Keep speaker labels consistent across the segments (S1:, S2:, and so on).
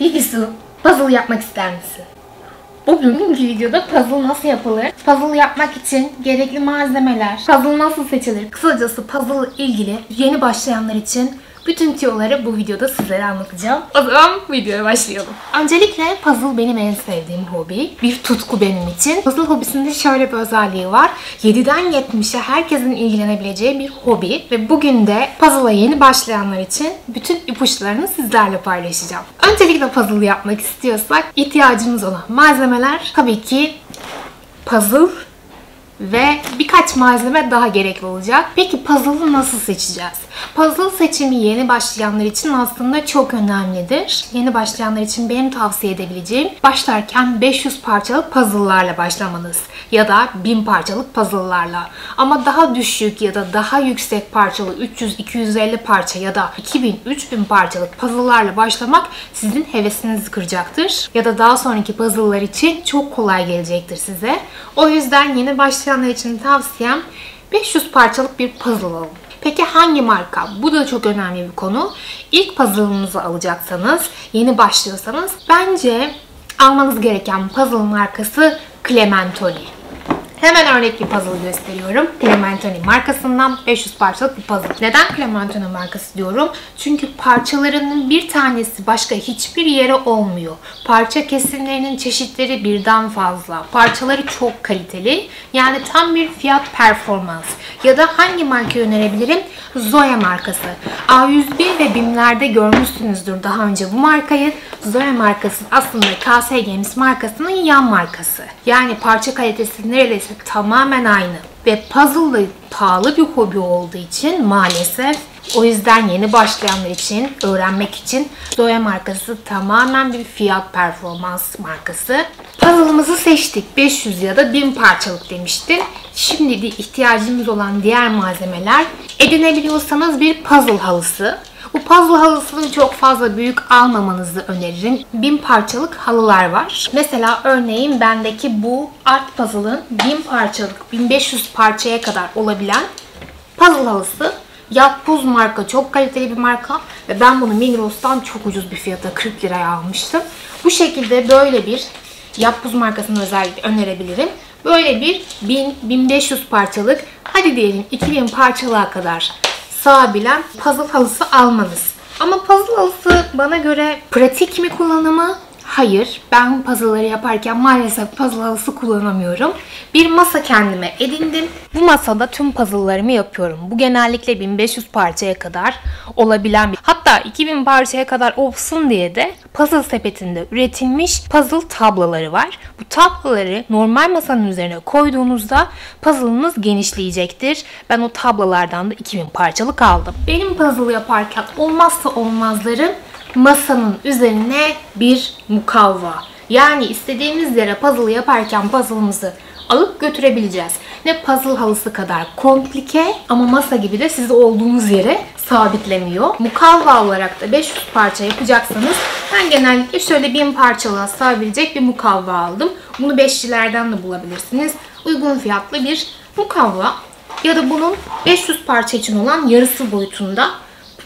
S1: Higisu, puzzle yapmak ister misin? Bugünkü videoda puzzle nasıl yapılır? Puzzle yapmak için gerekli malzemeler, puzzle nasıl seçilir? Kısacası puzzle ile ilgili yeni başlayanlar için bütün tüyoları bu videoda sizlere anlatacağım. O zaman videoya başlayalım. Öncelikle puzzle benim en sevdiğim hobi. Bir tutku benim için. Puzzle hobisinde şöyle bir özelliği var. 7'den 70'e herkesin ilgilenebileceği bir hobi. Ve bugün de puzzle'a yeni başlayanlar için bütün ipuçlarını sizlerle paylaşacağım. Öncelikle puzzle yapmak istiyorsak ihtiyacımız olan malzemeler tabii ki puzzle ve birkaç malzeme daha gerekli olacak. Peki puzzle'ı nasıl seçeceğiz? Puzzle seçimi yeni başlayanlar için aslında çok önemlidir. Yeni başlayanlar için benim tavsiye edebileceğim başlarken 500 parçalık puzzle'larla başlamanız ya da 1000 parçalık puzzle'larla. Ama daha düşük ya da daha yüksek parçalı 300-250 parça ya da 2000-3000 parçalık puzzle'larla başlamak sizin hevesinizi kıracaktır. Ya da daha sonraki puzzle'lar için çok kolay gelecektir size. O yüzden yeni başlayanlar için tavsiyem 500 parçalık bir puzzle alın. Peki hangi marka? Bu da çok önemli bir konu. İlk puzzle'ınızı alacaksanız, yeni başlıyorsanız bence almanız gereken puzzle markası Clementoni. Hemen örnek bir puzzle gösteriyorum. Clementoni markasından 500 parçalık bir puzzle. Neden Clementoni markası diyorum? Çünkü parçalarının bir tanesi başka hiçbir yere olmuyor. Parça kesimlerinin çeşitleri birden fazla. Parçaları çok kaliteli. Yani tam bir fiyat performans. Ya da hangi marka önerebilirim? Zoya markası. A101 ve BİM'lerde görmüşsünüzdür daha önce bu markayı. Zoya markası aslında KS Games markasının yan markası. Yani parça kalitesi neredeyse tamamen aynı. Ve puzzle pahalı bir hobi olduğu için maalesef o yüzden yeni başlayanlar için, öğrenmek için Zoya markası tamamen bir fiyat performans markası. Puzzle'ımızı seçtik. 500 ya da 1000 parçalık demiştim. Şimdi de ihtiyacımız olan diğer malzemeler edinebiliyorsanız bir puzzle halısı. Bu puzzle halısını çok fazla büyük almamanızı öneririm. 1000 parçalık halılar var. Mesela örneğin bendeki bu art puzzle'ın 1000 parçalık, 1500 parçaya kadar olabilen puzzle halısı. Yapboz marka, çok kaliteli bir marka ve ben bunu Migros'tan çok ucuz bir fiyata 40 liraya almıştım. Bu şekilde böyle bir Yapboz markasını özellikle önerebilirim. Böyle bir 1000-1500 parçalık, hadi diyelim 2000 parçalığa kadar sığabilen puzzle halısı almanız. Ama puzzle halısı bana göre pratik mi kullanımı? Hayır. Ben puzzle'ları yaparken maalesef puzzle halısı kullanamıyorum. Bir masa kendime edindim. Bu masada tüm puzzle'larımı yapıyorum. Bu genellikle 1500 parçaya kadar olabilen bir... Hatta 2000 parçaya kadar olsun diye de puzzle sepetinde üretilmiş puzzle tabloları var. Bu tabloları normal masanın üzerine koyduğunuzda puzzle'ınız genişleyecektir. Ben o tablolardan da 2000 parçalık aldım. Benim puzzle yaparken olmazsa olmazlarım masanın üzerine bir mukavva. Yani istediğimiz yere puzzle yaparken puzzle'ımızı alıp götürebileceğiz. Ne puzzle halısı kadar komplike ama masa gibi de sizi olduğunuz yere sabitlemiyor. Mukavva olarak da 500 parça yapacaksanız ben genellikle şöyle 1000 parçalığa sığabilecek bir mukavva aldım. Bunu beşçilerden de bulabilirsiniz. Uygun fiyatlı bir mukavva. Ya da bunun 500 parça için olan yarısı boyutunda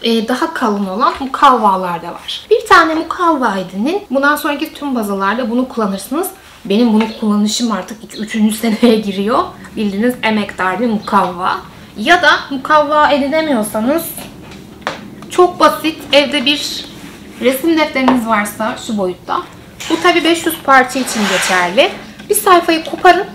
S1: daha kalın olan mukavvalar da var. Bir tane mukavva edinin. Bundan sonraki tüm puzzle'larda bunu kullanırsınız. Benim bunu kullanışım artık 2-3. seneye giriyor. Bildiğiniz emektar bir mukavva. Ya da mukavva edinemiyorsanız çok basit, evde bir resim defteriniz varsa şu boyutta. Bu tabi 500 parça için geçerli. Bir sayfayı koparın.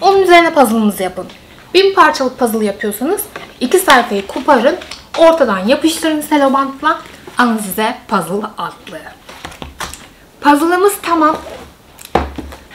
S1: Onun üzerine puzzle'ınızı yapın. 1000 parçalık puzzle yapıyorsanız 2 sayfayı koparın. Ortadan yapıştırın selobantla. Alın size puzzle adlı. Puzzle'ımız tamam.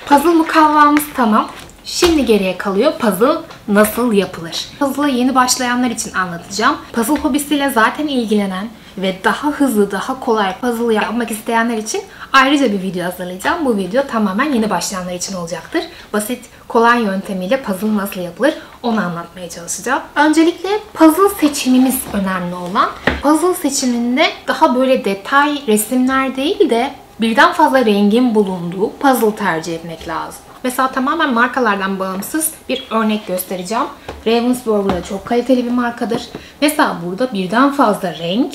S1: Puzzle mukavvamız tamam. Şimdi geriye kalıyor puzzle nasıl yapılır? Puzzle'a yeni başlayanlar için anlatacağım. Puzzle hobisiyle zaten ilgilenen ve daha hızlı, daha kolay puzzle yapmak isteyenler için ayrıca bir video hazırlayacağım. Bu video tamamen yeni başlayanlar için olacaktır. Basit, kolay yöntemiyle puzzle nasıl yapılır onu anlatmaya çalışacağım. Öncelikle puzzle seçimimiz önemli olan. Puzzle seçiminde daha böyle detay resimler değil de birden fazla rengin bulunduğu puzzle tercih etmek lazım. Mesela tamamen markalardan bağımsız bir örnek göstereceğim. Ravensburger çok kaliteli bir markadır. Mesela burada birden fazla renk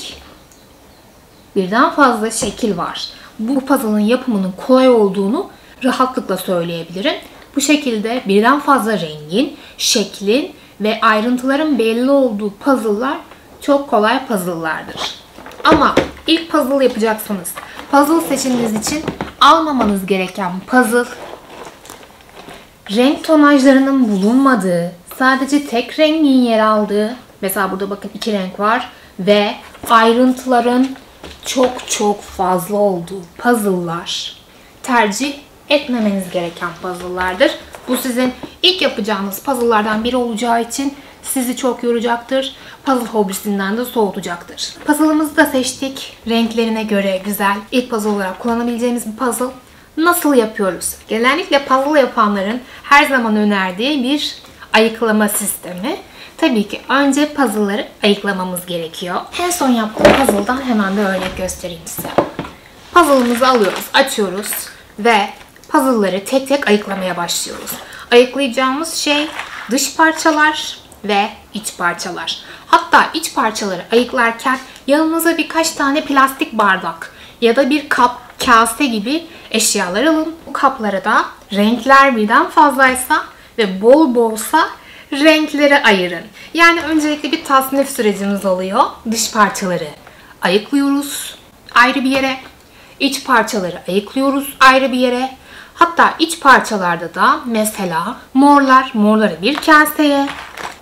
S1: birden fazla şekil var. Bu puzzle'ın yapımının kolay olduğunu rahatlıkla söyleyebilirim. Bu şekilde birden fazla rengin, şeklin ve ayrıntıların belli olduğu puzzle'lar çok kolay puzzle'lardır. Ama ilk puzzle yapacaksınız. Puzzle seçiminiz için almamanız gereken puzzle, renk tonajlarının bulunmadığı, sadece tek rengin yer aldığı, mesela burada bakın 2 renk var ve ayrıntıların çok fazla olduğu puzzle'lar tercih etmemeniz gereken puzzle'lardır. Bu sizin ilk yapacağınız puzzle'lardan biri olacağı için sizi çok yoracaktır. Puzzle hobisinden de soğutacaktır. Puzzle'ımızı da seçtik. Renklerine göre güzel. İlk puzzle olarak kullanabileceğimiz bir puzzle. Nasıl yapıyoruz? Genellikle puzzle yapanların her zaman önerdiği bir ayıklama sistemi. Tabii ki önce puzzle'ları ayıklamamız gerekiyor. En son yaptığım puzzle'dan hemen bir örnek göstereyim size. Puzzle'ımızı alıyoruz, açıyoruz ve puzzle'ları tek tek ayıklamaya başlıyoruz. Ayıklayacağımız şey dış parçalar ve iç parçalar. Hatta iç parçaları ayıklarken yanınıza birkaç tane plastik bardak ya da bir kap, kase gibi eşyalar alın. Bu kaplara da renkler birden fazlaysa ve bol bolsa renkleri ayırın. Yani öncelikle bir tasnif sürecimiz oluyor. Dış parçaları ayıklıyoruz ayrı bir yere. İç parçaları ayıklıyoruz ayrı bir yere. Hatta iç parçalarda da mesela morları bir kaseye,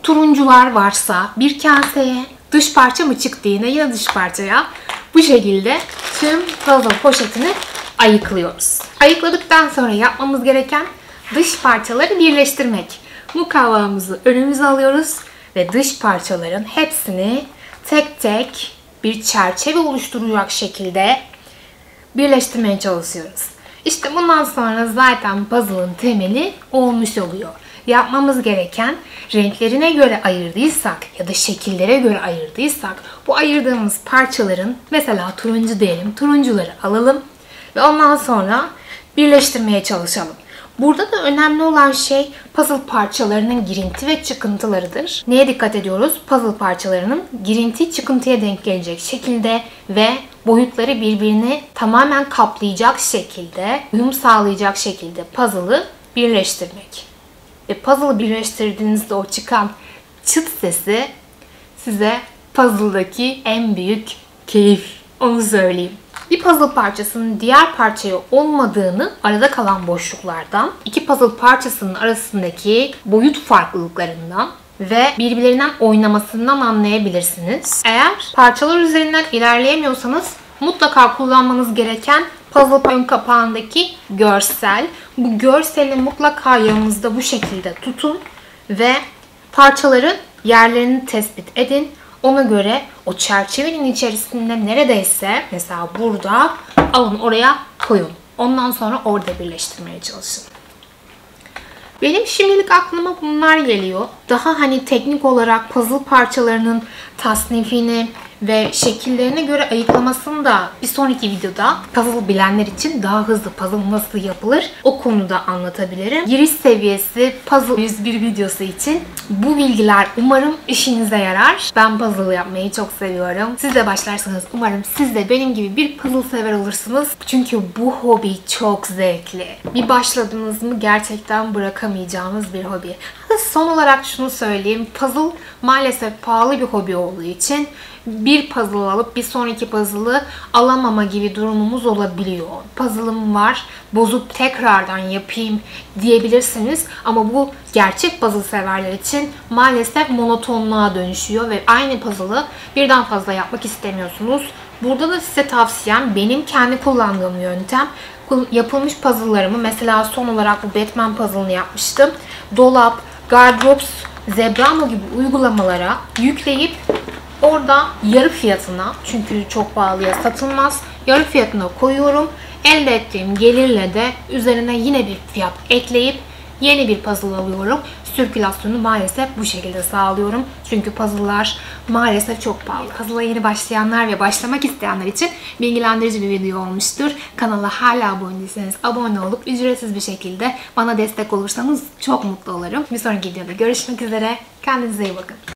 S1: turuncular varsa bir kaseye, dış parça mı çıktı yine dış parçaya. Bu şekilde tüm puzzle poşetini ayıklıyoruz. Ayıkladıktan sonra yapmamız gereken dış parçaları birleştirmek. Mukavvamızı önümüze alıyoruz ve dış parçaların hepsini tek tek bir çerçeve oluşturacak şekilde birleştirmeye çalışıyoruz. İşte bundan sonra zaten puzzle'ın temeli olmuş oluyor. Yapmamız gereken renklerine göre ayırdıysak ya da şekillere göre ayırdıysak bu ayırdığımız parçaların mesela turuncu diyelim, turuncuları alalım ve ondan sonra birleştirmeye çalışalım. Burada da önemli olan şey puzzle parçalarının girinti ve çıkıntılarıdır. Neye dikkat ediyoruz? Puzzle parçalarının girinti çıkıntıya denk gelecek şekilde ve boyutları birbirini tamamen kaplayacak şekilde, uyum sağlayacak şekilde puzzle'ı birleştirmek. Ve puzzle'ı birleştirdiğinizde o çıkan çıt sesi size puzzle'daki en büyük keyif. Onu söyleyeyim. Bir puzzle parçasının diğer parçaya olmadığını arada kalan boşluklardan, iki puzzle parçasının arasındaki boyut farklılıklarından ve birbirlerinden oynamasından anlayabilirsiniz. Eğer parçalar üzerinden ilerleyemiyorsanız mutlaka kullanmanız gereken puzzle ön kapağındaki görsel. Bu görseli mutlaka yanınızda bu şekilde tutun ve parçaların yerlerini tespit edin. Ona göre o çerçevenin içerisinde neredeyse mesela burada alın oraya koyun. Ondan sonra orada birleştirmeye çalışın. Benim şimdilik aklıma bunlar geliyor. Daha hani teknik olarak puzzle parçalarının tasnifini ve şekillerine göre ayıklamasını da bir sonraki videoda puzzle bilenler için daha hızlı puzzle nasıl yapılır o konuda anlatabilirim. Giriş seviyesi puzzle 101 videosu için bu bilgiler umarım işinize yarar. Ben puzzle yapmayı çok seviyorum. Siz de başlarsanız umarım siz de benim gibi bir puzzle sever olursunuz. Çünkü bu hobi çok zevkli. Bir başladınız mı gerçekten bırakamayacağınız bir hobi. Son olarak şunu söyleyeyim. Puzzle maalesef pahalı bir hobi olduğu için bir puzzle alıp bir sonraki puzzle'ı alamama gibi durumumuz olabiliyor. Puzzle'ım var, bozup tekrardan yapayım diyebilirsiniz. Ama bu gerçek puzzle severler için maalesef monotonluğa dönüşüyor ve aynı puzzle'ı birden fazla yapmak istemiyorsunuz. Burada da size tavsiyem benim kendi kullandığım yöntem. Yapılmış puzzle'larımı mesela son olarak bu Batman puzzle'ını yapmıştım. Dolap, Gardrops, Zebrano gibi uygulamalara yükleyip orada yarı fiyatına, çünkü çok pahalıya satılmaz, yarı fiyatına koyuyorum. Elde ettiğim gelirle de üzerine yine bir fiyat ekleyip yeni bir puzzle alıyorum. Sirkülasyonu maalesef bu şekilde sağlıyorum. Çünkü puzzle'lar maalesef çok pahalı. Puzzle'a yeni başlayanlar ve başlamak isteyenler için bilgilendirici bir video olmuştur. Kanala hala abone değilseniz abone olup ücretsiz bir şekilde bana destek olursanız çok mutlu olurum. Bir sonraki videoda görüşmek üzere. Kendinize iyi bakın.